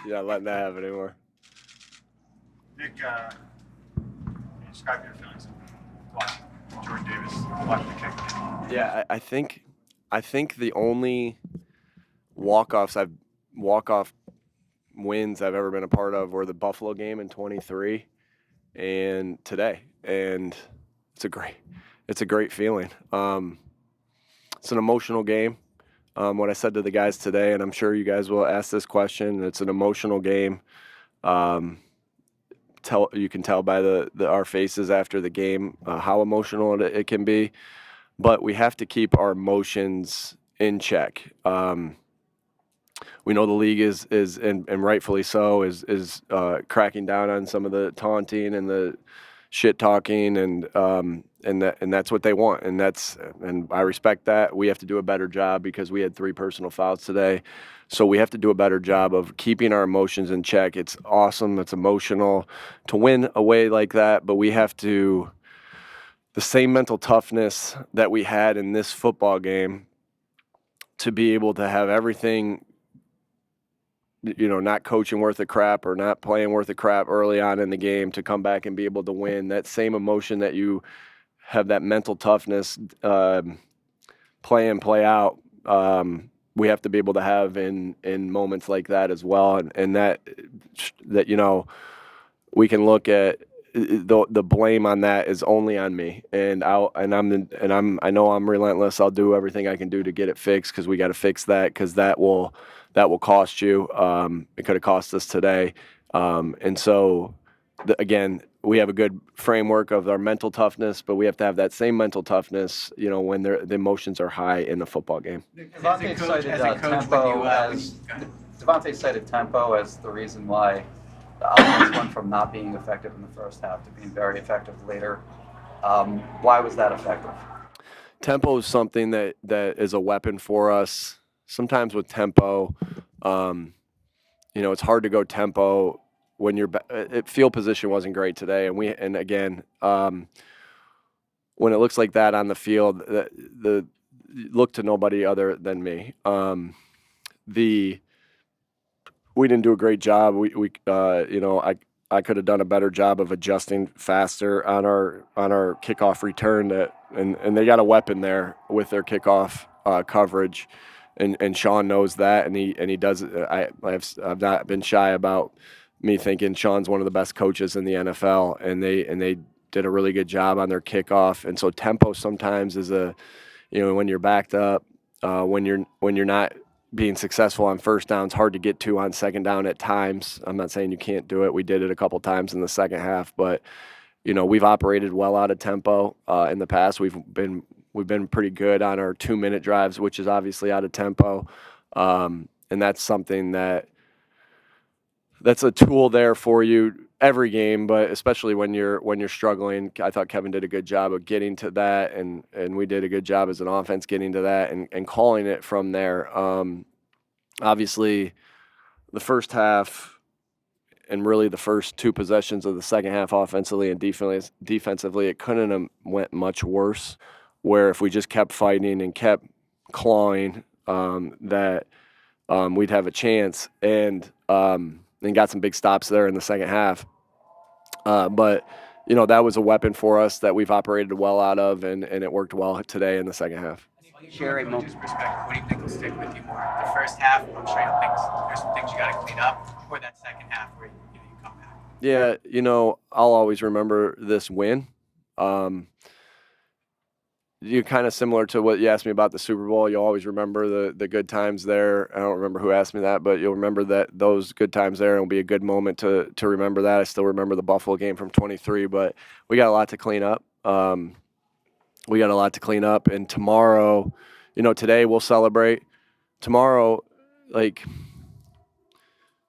You're not letting that happen anymore. Nick, describe your feelings watching Jordan Davis watching the kick. Yeah, I think the only walk-off wins I've ever been a part of were the Buffalo game in 23 and today, and it's a great feeling. It's an emotional game. What I said to the guys today, and I'm sure you guys will ask this question, it's an emotional game. You can tell by our faces after the game how emotional it can be, but we have to keep our emotions in check. We know the league is and rightfully so is cracking down on some of the taunting and the shit talking and that's what they want, and I respect that. We have to do a better job because we had 3 personal fouls today, so we have to do a better job of keeping our emotions in check. It's awesome, it's emotional to win away like that, but we have to the same mental toughness that we had in this football game to be able to have everything, not coaching worth a crap or not playing worth a crap early on in the game to come back and be able to win. That same emotion that you have, that mental toughness, play in, play out, we have to be able to have in moments like that as well. And that we can look at the blame on that is only on me, and I know I'm relentless. I'll do everything I can do to get it fixed because we got to fix that because that will cost you. It could have cost us today, and so again, we have a good framework of our mental toughness, but we have to have that same mental toughness, when the emotions are high in the football game. Devontae cited tempo as the reason why the offense went from not being effective in the first half to being very effective later. Why was that effective? Tempo is something that is a weapon for us. Sometimes with tempo, it's hard to go tempo when field position wasn't great today, and again, when it looks like that on the field, the look to nobody other than me. We didn't do a great job. I could have done a better job of adjusting faster on our kickoff return. And they got a weapon there with their kickoff coverage, and Sean knows that, and he does it. I've not been shy about me thinking Sean's one of the best coaches in the NFL, and they did a really good job on their kickoff. And so tempo sometimes is when you're backed up, when you're not being successful on first down, it's hard to get to on second down at times. I'm not saying you can't do it. We did it a couple times in the second half, but we've operated well out of tempo in the past. We've been pretty good on our 2-minute drives, which is obviously out of tempo, and that's something that's a tool there for you every game, but especially when you're struggling. I thought Kevin did a good job of getting to that, and we did a good job as an offense getting to that and calling it from there. Obviously, the first half and really the first 2 possessions of the second half, offensively and defensively, it couldn't have went much worse. Where if we just kept fighting and kept clawing, that we'd have a chance, and got some big stops there in the second half. But that was a weapon for us that we've operated well out of, and it worked well today in the second half. Jerry, from coach's perspective, what do you think will stick with you more? The first half, I'm sure you'll think there's some things you got to clean up, or that second half where you come back. Yeah, I'll always remember this win. You kind of similar to what you asked me about the Super Bowl. You'll always remember the good times there. I don't remember who asked me that, but you'll remember those good times there, and it'll be a good moment to remember that. I still remember the Buffalo game from 23, but we got a lot to clean up. And tomorrow, today we'll celebrate. Tomorrow,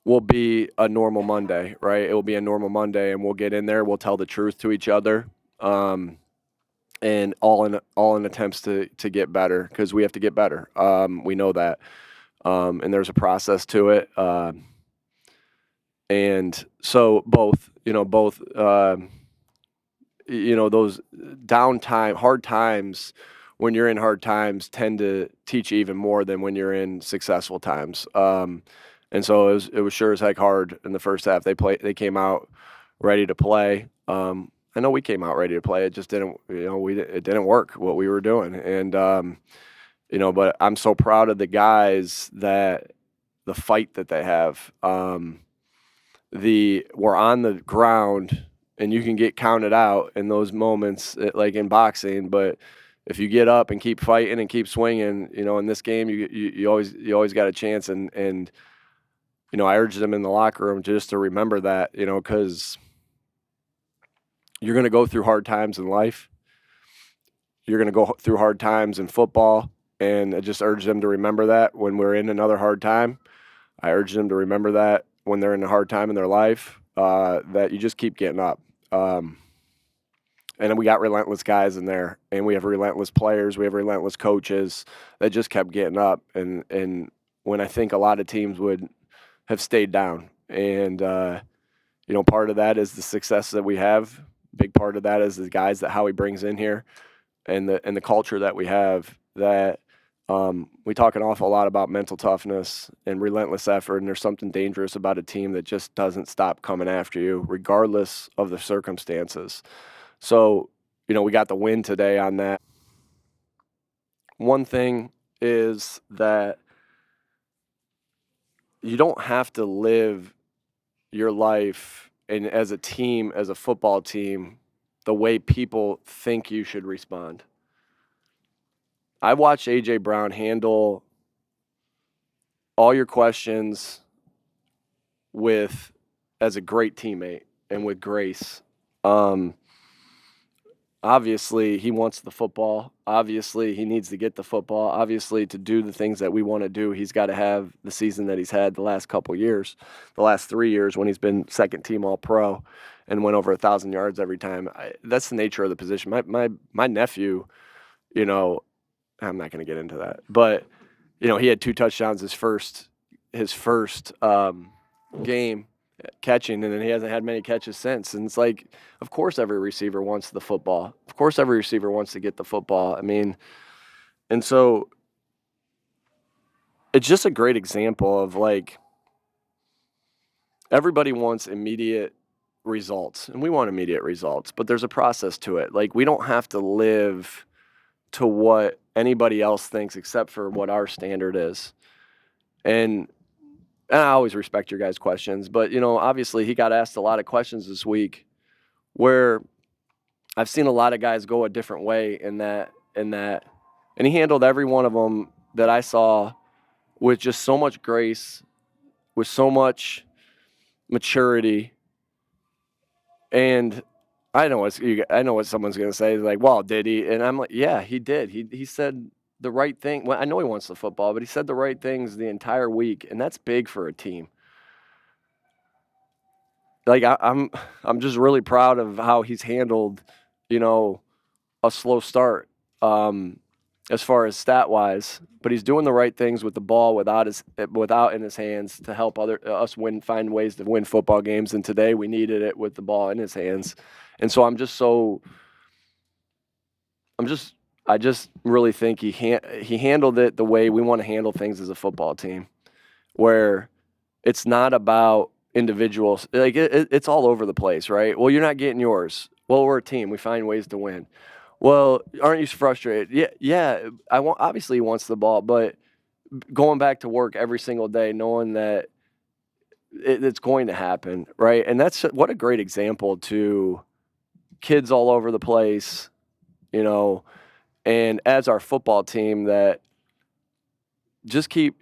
will be a normal Monday, right? It will be a normal Monday, and we'll get in there. We'll tell the truth to each other. And all in attempts to get better, because we have to get better. We know that, and there's a process to it. And so both, those downtime, hard times, when you're in hard times, tend to teach you even more than when you're in successful times. And so it was sure as heck hard in the first half. They came out ready to play. I know we came out ready to play. It just didn't, it didn't work what we were doing. And but I'm so proud of the guys that the fight that they have. We're on the ground and you can get counted out in those moments, like in boxing, but if you get up and keep fighting and keep swinging, in this game, you always got a chance. And I urge them in the locker room just to remember that, because you're going to go through hard times in life. You're going to go through hard times in football. And I just urge them to remember that when we're in another hard time. I urge them to remember that when they're in a hard time in their life, that you just keep getting up. And then we got relentless guys in there, and we have relentless players. We have relentless coaches that just kept getting up. And when I think a lot of teams would have stayed down. And, part of that is the success that we have. Big part of that is the guys that Howie brings in here and the culture that we have that we talk an awful lot about mental toughness and relentless effort, and there's something dangerous about a team that just doesn't stop coming after you regardless of the circumstances. So, we got the win today on that. One thing is that you don't have to live your life and as a team, as a football team, the way people think you should respond. I watched A.J. Brown handle all your questions as a great teammate and with grace. Obviously, he wants the football. Obviously, he needs to get the football. Obviously, to do the things that we want to do, he's got to have the season that he's had the last couple years, the last 3 years when he's been second team All-Pro and went over 1,000 yards every time. That's the nature of the position. My nephew, I'm not going to get into that, but he had 2 touchdowns his first game catching, and then he hasn't had many catches since. And it's like, of course, every receiver wants the football. Of course, every receiver wants to get the football. I mean, and so it's just a great example of like everybody wants immediate results, and we want immediate results, but there's a process to it. Like, we don't have to live to what anybody else thinks except for what our standard is. And I always respect your guys' questions, but, obviously he got asked a lot of questions this week where I've seen a lot of guys go a different way in that, and he handled every one of them that I saw with just so much grace, with so much maturity. And I know what someone's going to say, like, well, did he? And I'm like, yeah, he did. He said the right thing. Well, I know he wants the football, but he said the right things the entire week, and that's big for a team. Like, I'm just really proud of how he's handled, a slow start as far as stat wise, but he's doing the right things with the ball without in his hands to help us find ways to win football games. And today we needed it with the ball in his hands, and so I just really think he handled it the way we want to handle things as a football team, where it's not about individuals. Like, it's all over the place, right? Well, you're not getting yours. Well, we're a team. We find ways to win. Well, aren't you frustrated? Yeah. Obviously he wants the ball, but going back to work every single day, knowing that it's going to happen, right? And that's what a great example to kids all over the place, and as our football team that just keep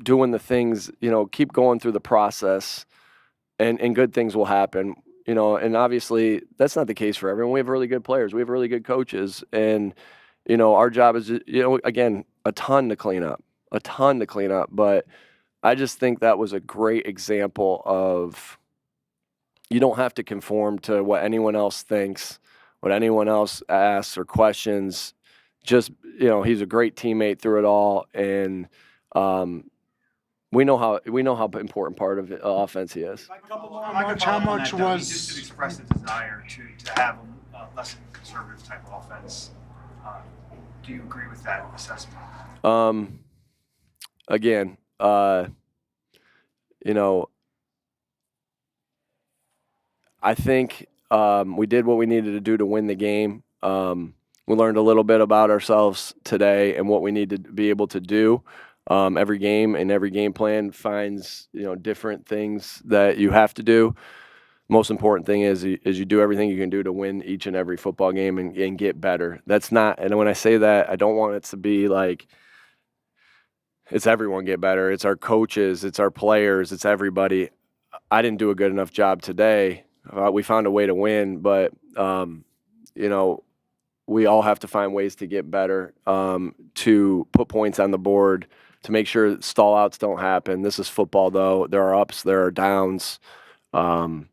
doing the things, keep going through the process, and good things will happen. And obviously that's not the case for everyone. We have really good players. We have really good coaches. And, our job is, again, a ton to clean up. But I just think that was a great example of you don't have to conform to what anyone else thinks, what anyone else asks or questions. Just, he's a great teammate through it all. And, we know how important part of offense he is. Mike, how much was? He just did express a desire to have a less conservative type of offense. Do you agree with that assessment? Again, you know, I think we did what we needed to do to win the game. We learned a little bit about ourselves today and what we need to be able to do. Every game and every game plan finds different things that you have to do. Most important thing is you do everything you can do to win each and every football game and get better. That's not, and when I say that, I don't want it to be like it's everyone get better. It's our coaches, it's our players, it's everybody. I didn't do a good enough job today. We found a way to win, but you know, we all have to find ways to get better, to put points on the board, to make sure stall outs don't happen. This is football, though. There are ups, there are downs, and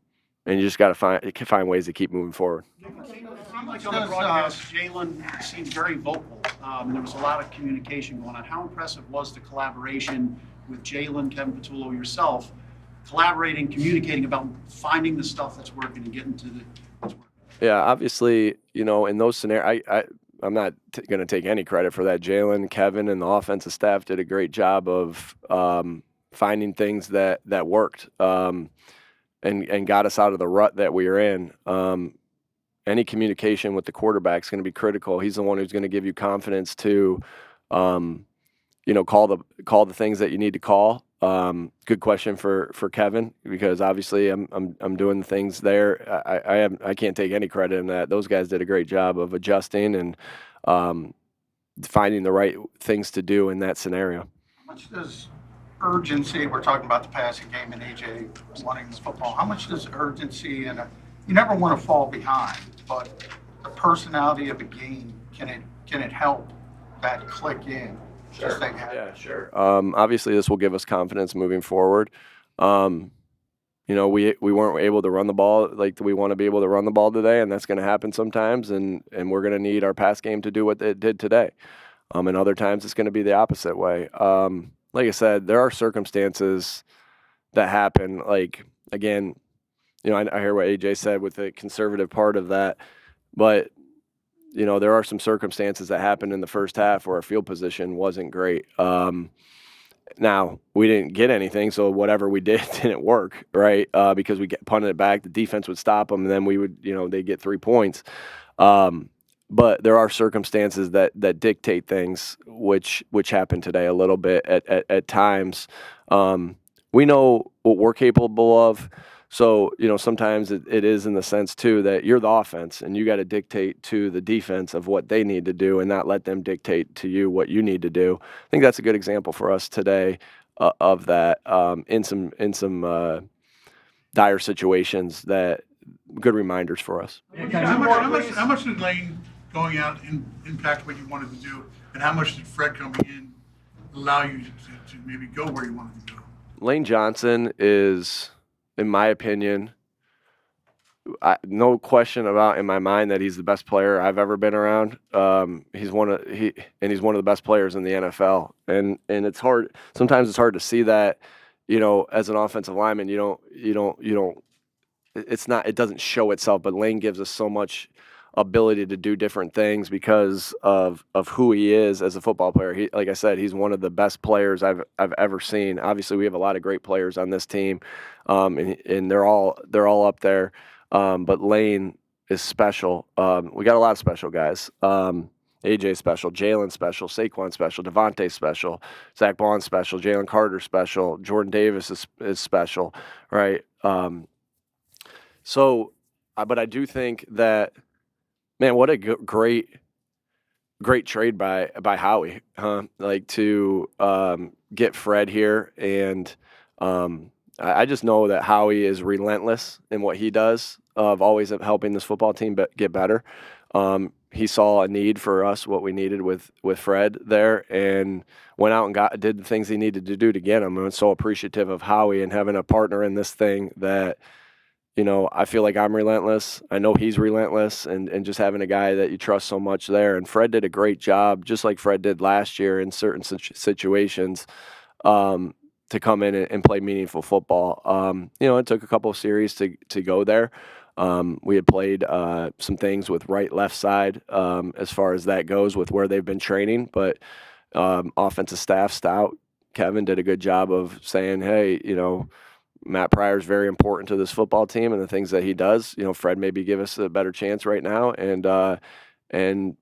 you just got to find ways to keep moving forward. It seemed like on the broadcast, Jalen seemed very vocal. There was a lot of communication going on. How impressive was the collaboration with Jalen, Kevin Patullo, yourself, collaborating, communicating about finding the stuff that's working and getting to the what's working? Yeah, obviously, in those scenarios, I'm not going to take any credit for that. Jalen, Kevin, and the offensive staff did a great job of finding things that worked and got us out of the rut that we were in. Any communication with the quarterback is going to be critical. He's the one who's going to give you confidence to, call the things that you need to call. Good question for Kevin, because obviously I'm doing the things there. I can't take any credit in that. Those guys did a great job of adjusting and finding the right things to do in that scenario. How much does urgency, we're talking about the passing game and AJ wanting this football, how much does urgency and you never want to fall behind, but the personality of a game, can it help that click in? Sure. Yeah, sure. Obviously, this will give us confidence moving forward. We weren't able to run the ball like we want to be able to run the ball today, and that's going to happen sometimes. And we're going to need our pass game to do what it did today. And other times, it's going to be the opposite way. Like I said, there are circumstances that happen. Like again, I hear what AJ said with the conservative part of that, but there are some circumstances that happened in the first half where our field position wasn't great. Now, we didn't get anything, so whatever we did didn't work, right? Because we punted it back, the defense would stop them, and then we would, they'd get 3 points. But there are circumstances that dictate things, which happened today a little bit at times. We know what we're capable of. So, sometimes it is in the sense, too, that you're the offense and you got to dictate to the defense of what they need to do and not let them dictate to you what you need to do. I think that's a good example for us today of that in some dire situations, that good reminders for us. How much did Lane going out impact what you wanted to do, and how much did Fred coming in allow you to maybe go where you wanted to go? Lane Johnson is, in my opinion, no question about in my mind that he's the best player I've ever been around. He's one of the best players in the NFL, and it's hard. Sometimes it's hard to see that, as an offensive lineman, it doesn't show itself. But Lane gives us so much ability to do different things because of who he is as a football player. Like I said, he's one of the best players I've ever seen. Obviously, we have a lot of great players on this team, and they're all up there. But Lane is special. We got a lot of special guys. AJ special, Jalen special, Saquon special, Devontae special, Zach Bond special, Jalen Carter special, Jordan Davis is special, right? But I do think that, man, what a great trade by Howie, huh? Like to get Fred here, and I just know that Howie is relentless in what he does of always helping this football team get better. He saw a need for us, what we needed with Fred there, and went out and did the things he needed to do to get him. I'm so appreciative of Howie and having a partner in this thing that, I feel like I'm relentless. I know he's relentless, and just having a guy that you trust so much there. And Fred did a great job, just like Fred did last year in certain situations, to come in and play meaningful football. It took a couple of series to go there. We had played some things with right, left side as far as that goes with where they've been training. But offensive staff, Stout, Kevin did a good job of saying, hey, Matt Pryor is very important to this football team and the things that he does. Fred maybe give us a better chance right now, and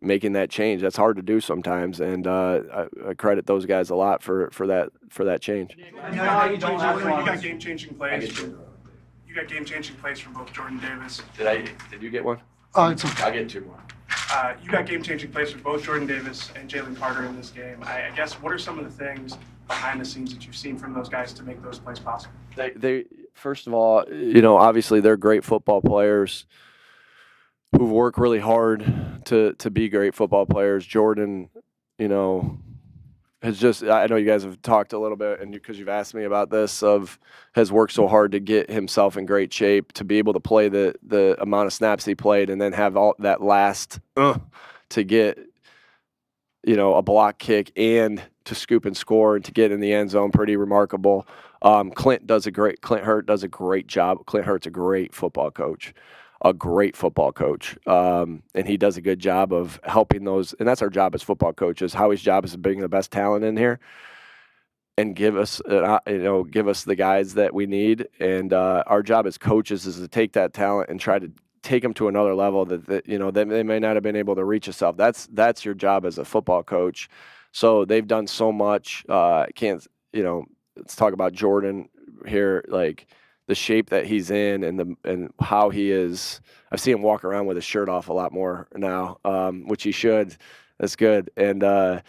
making that change. That's hard to do sometimes, and I credit those guys a lot for that change. You got game-changing plays. You got game-changing plays from both Jordan Davis. Did you get one? It's okay. I get two more. You got game-changing plays from both Jordan Davis and Jalen Carter in this game. I guess, what are some of the things behind the scenes that you've seen from those guys to make those plays possible? They first of all, obviously they're great football players who've worked really hard to be great football players. Jordan, has just, I know you guys have talked a little bit, and because you've asked me about this, has worked so hard to get himself in great shape to be able to play the amount of snaps he played, and then have all that last to get a block kick and to scoop and score and to get in the end zone. Pretty remarkable. Clint Hurt does a great job. Clint Hurt's a great football coach. And he does a good job of helping those, and that's our job as football coaches. Howie's job is to bring the best talent in here and give us the guys that we need. And our job as coaches is to take that talent and try to take them to another level that they may not have been able to reach itself. That's your job as a football coach. So they've done so much. Let's talk about Jordan here, like the shape that he's in and how he is. I've seen him walk around with his shirt off a lot more now, which he should. That's good. And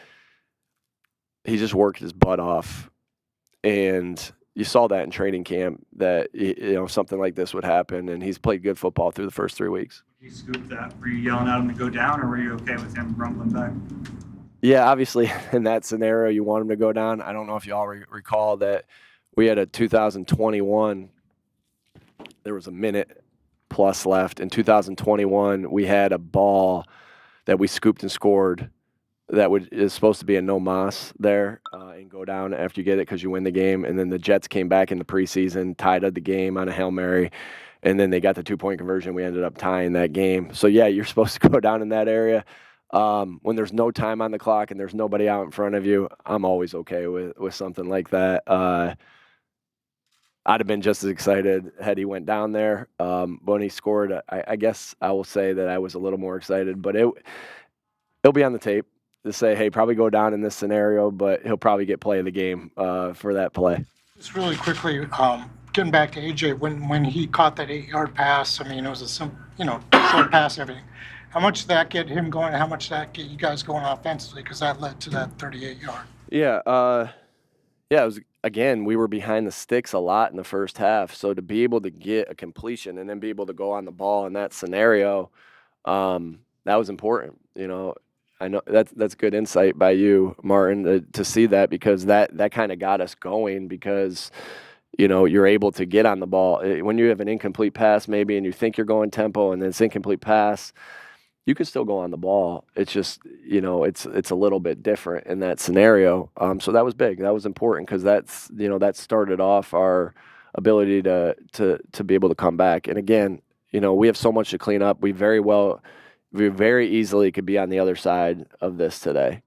he just worked his butt off. And you saw that in training camp that something like this would happen. And he's played good football through the first 3 weeks. Did you scoop that? Were you yelling at him to go down, or were you okay with him rumbling back? Yeah, obviously in that scenario, you want him to go down. I don't know if you all recall that we had a 2021. There was a minute plus left. In 2021, we had a ball that we scooped and scored that is supposed to be a no mas there and go down after you get it because you win the game. And then the Jets came back in the preseason, tied up the game on a Hail Mary, and then they got the 2-point conversion. We ended up tying that game. So, yeah, you're supposed to go down in that area. When there's no time on the clock and there's nobody out in front of you, I'm always okay with something like that. I'd have been just as excited had he went down there. When he scored, I guess I will say that I was a little more excited, but it'll be on the tape to say, hey, probably go down in this scenario, but he'll probably get play of the game for that play. Just really quickly, getting back to AJ, when he caught that 8-yard pass, I mean, it was a short pass and everything. How much did that get him going? How much did that get you guys going offensively? Because that led to that 38-yard. Yeah, it was, again, we were behind the sticks a lot in the first half. So to be able to get a completion and then be able to go on the ball in that scenario, that was important. I know that's good insight by you, Martin, to see that, because that kind of got us going, because you're able to get on the ball. When you have an incomplete pass maybe and you think you're going tempo and then it's incomplete pass, you can still go on the ball. It's just, it's a little bit different in that scenario. So that was big. That was important because that started off our ability to be able to come back. And again, we have so much to clean up. We very easily could be on the other side of this today.